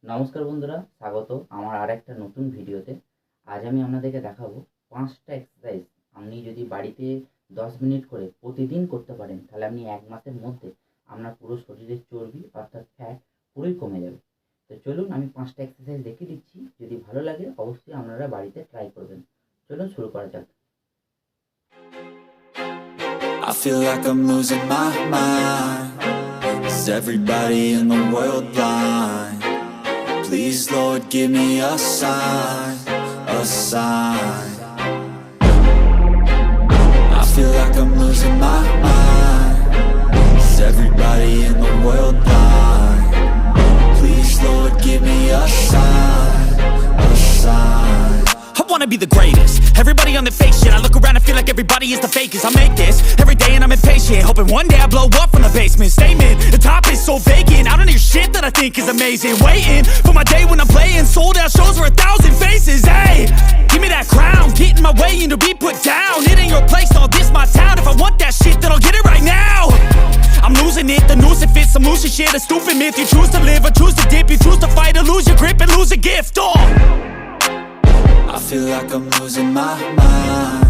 নমস্কার বন্ধুরা, স্বাগত আমার আরেকটা নতুন ভিডিওতে। আজ আমি আপনাদেরকে দেখাবো 5টা এক্সারসাইজ আপনি যদি বাড়িতে 10 মিনিট করে প্রতিদিন করতে পারেন তাহলে আপনি এক মাসের মধ্যে আপনার পুরো শরীরের চর্বি অর্থাৎ ফ্যাট পুরোই কমে যাবে। তো চলুন আমি 5টা এক্সারসাইজ দেখিয়ে দিচ্ছি, যদি ভালো লাগে অবশ্যই আপনারা বাড়িতে ট্রাই করবেন। চলুন শুরু করা যাক। I feel like I'm losing my mind. Is everybody in the world blind? Please, Lord, give me a sign, a sign. I feel like I'm losing my mind. Is everybody in the world blind? Please, Lord, give me a sign, a sign. I wanna be the greatest. Everybody on the fake shit. I look around and feel like everybody is the fakest. I make this every day and I'm impatient, hoping one day I blow up from the basement. Statement, the top is so vacant. I don't hear shit that I think is amazing. Waiting for my day when I'm playing sold out shows for 1,000 faces. Hey, give me that crown, get in my way and to be put down. It ain't your place, all this my town. If I want that shit, then I'll get it right now. I'm losing it, the noose it fits. I'm losing shit, a stupid myth. You choose to live or choose to dip. You choose to fight or lose your grip and lose a gift. I feel like I'm losing my mind.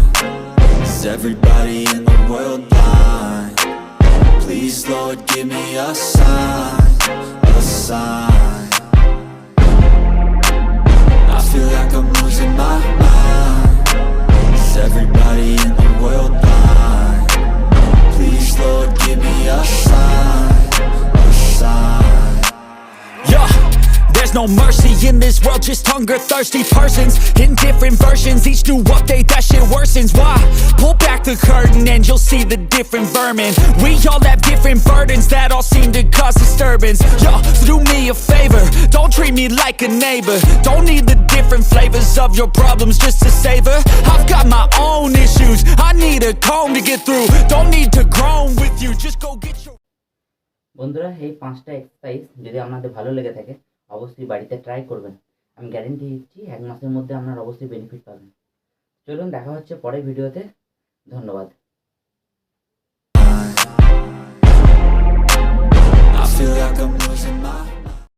Is everybody in the world blind? Please, Lord, give me a sign, a sign. I feel like I'm losing my mind. Is everybody in the world blind? Please, Lord, give me a sign, a sign. Yeah, there's no mercy in this world, just hunger-thirsty persons in different versions. Each new update, that shit worsens. Why? Pull back the curtain and you'll see the different vermin. We all have different burdens that all seem to cause disturbance. Yo, so do me a favor, don't treat me like a neighbor. Don't need the different flavors of your problems just to savor. I've got my own issues, I need a comb to get through. Don't need to groan with you, just go get your... বন্ধুরা, এই 5টা exercise যদি আপনাদের ভালো লেগে থাকে অবশ্যই বাড়িতে ট্রাই করবেন। আমি গ্যারেন্টি দিচ্ছি এক মাসের মধ্যে আপনার অবশ্যই বেনিফিট পাবেন। চলুন দেখা হচ্ছে পরের ভিডিওতে। ধন্যবাদ। I feel like I'm losing my